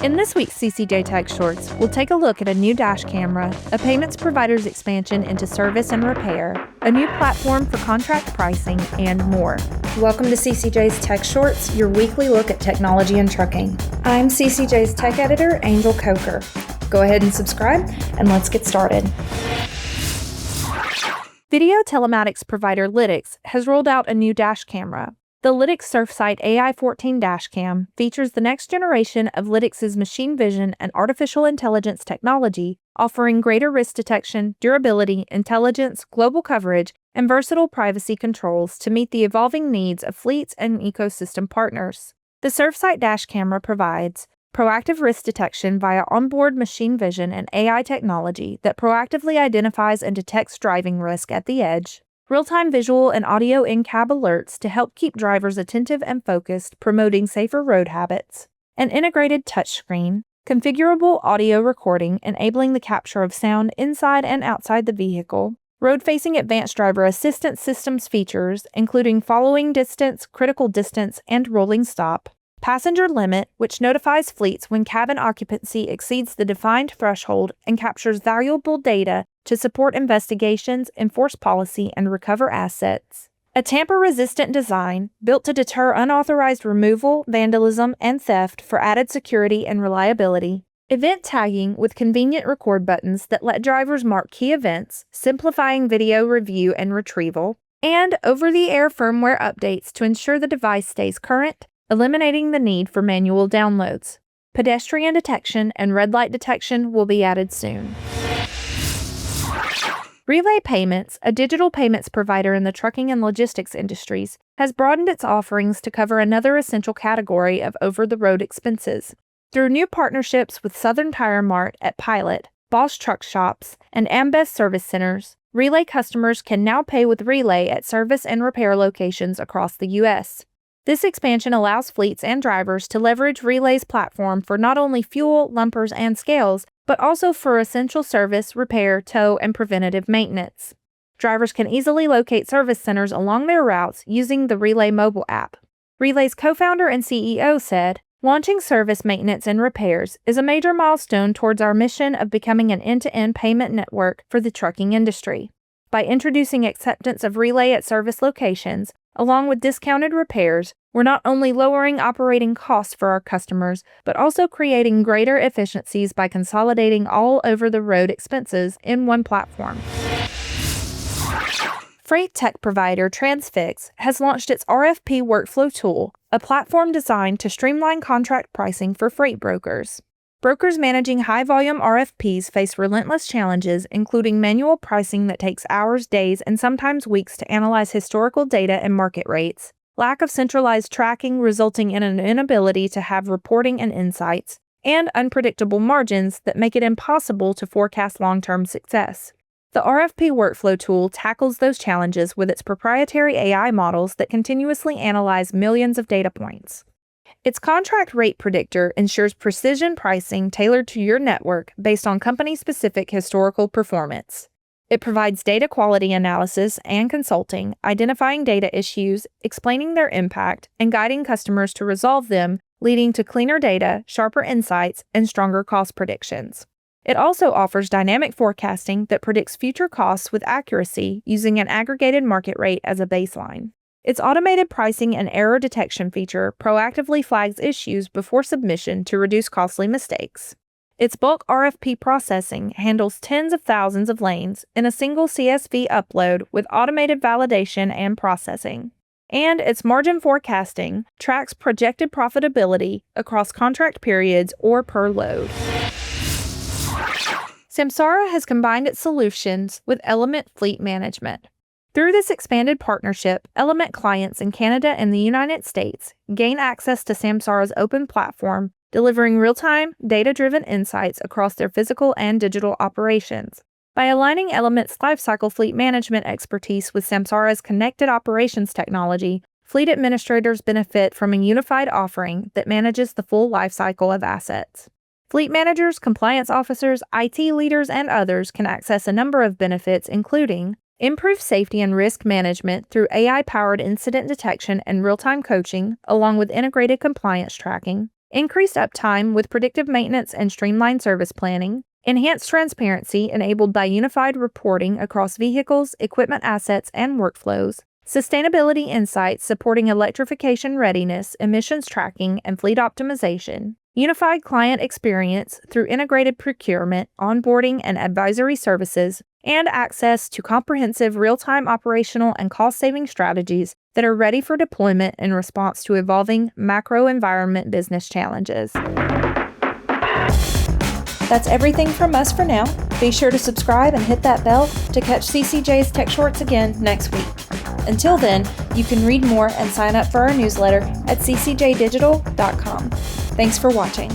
In this week's CCJ Tech Shorts, we'll take a look at a new dash camera, a payments provider's expansion into service and repair, a new platform for contract pricing, and more. Welcome to CCJ's Tech Shorts, your weekly look at technology and trucking. I'm CCJ's Tech Editor, Angel Coker. Go ahead and subscribe, and let's get started. Video telematics provider Lytx has rolled out a new dash camera. The Lytx Surfsight AI-14 dashcam features the next generation of Lytx's machine vision and artificial intelligence technology, offering greater risk detection, durability, intelligence, global coverage, and versatile privacy controls to meet the evolving needs of fleets and ecosystem partners. The Surfsight dash camera provides proactive risk detection via onboard machine vision and AI technology that proactively identifies and detects driving risk at the edge, real-time visual and audio in-cab alerts to help keep drivers attentive and focused, promoting safer road habits, an integrated touchscreen, configurable audio recording enabling the capture of sound inside and outside the vehicle, road-facing advanced driver assistance systems features including following distance, critical distance, and rolling stop, passenger limit, which notifies fleets when cabin occupancy exceeds the defined threshold and captures valuable data to support investigations, enforce policy, and recover assets. A tamper-resistant design built to deter unauthorized removal, vandalism, and theft for added security and reliability. Event tagging with convenient record buttons that let drivers mark key events, simplifying video review and retrieval. And over-the-air firmware updates to ensure the device stays current, eliminating the need for manual downloads. Pedestrian detection and red light detection will be added soon. Relay Payments, a digital payments provider in the trucking and logistics industries, has broadened its offerings to cover another essential category of over-the-road expenses. Through new partnerships with Southern Tire Mart at Pilot, Bosch Truck Shops, and Ambest Service Centers, Relay customers can now pay with Relay at service and repair locations across the U.S. This expansion allows fleets and drivers to leverage Relay's platform for not only fuel, lumpers, and scales, but also for essential service, repair, tow, and preventative maintenance. Drivers can easily locate service centers along their routes using the Relay mobile app. Relay's co-founder and CEO said, "Launching service maintenance and repairs is a major milestone towards our mission of becoming an end-to-end payment network for the trucking industry. By introducing acceptance of Relay at service locations, along with discounted repairs, we're not only lowering operating costs for our customers, but also creating greater efficiencies by consolidating all over-the-road expenses in one platform." Freight tech provider Transfix has launched its RFP Workflow Tool, a platform designed to streamline contract pricing for freight brokers. Brokers managing high-volume RFPs face relentless challenges, including manual pricing that takes hours, days, and sometimes weeks to analyze historical data and market rates, lack of centralized tracking resulting in an inability to have reporting and insights, and unpredictable margins that make it impossible to forecast long-term success. The RFP Workflow Tool tackles those challenges with its proprietary AI models that continuously analyze millions of data points. Its contract rate predictor ensures precision pricing tailored to your network based on company-specific historical performance. It provides data quality analysis and consulting, identifying data issues, explaining their impact, and guiding customers to resolve them, leading to cleaner data, sharper insights, and stronger cost predictions. It also offers dynamic forecasting that predicts future costs with accuracy using an aggregated market rate as a baseline. Its automated pricing and error detection feature proactively flags issues before submission to reduce costly mistakes. Its bulk RFP processing handles tens of thousands of lanes in a single CSV upload with automated validation and processing. And its margin forecasting tracks projected profitability across contract periods or per load. Samsara has combined its solutions with Element Fleet Management. Through this expanded partnership, Element clients in Canada and the United States gain access to Samsara's open platform, delivering real-time, data-driven insights across their physical and digital operations. By aligning Element's lifecycle fleet management expertise with Samsara's connected operations technology, fleet administrators benefit from a unified offering that manages the full lifecycle of assets. Fleet managers, compliance officers, IT leaders, and others can access a number of benefits, including improved safety and risk management through AI-powered incident detection and real-time coaching, along with integrated compliance tracking, increased uptime with predictive maintenance and streamlined service planning, enhanced transparency enabled by unified reporting across vehicles, equipment assets, and workflows, sustainability insights supporting electrification readiness, emissions tracking, and fleet optimization, unified client experience through integrated procurement, onboarding, and advisory services, and access to comprehensive real-time operational and cost-saving strategies that are ready for deployment in response to evolving macro-environment business challenges. That's everything from us for now. Be sure to subscribe and hit that bell to catch CCJ's Tech Shorts again next week. Until then, you can read more and sign up for our newsletter at ccjdigital.com. Thanks for watching.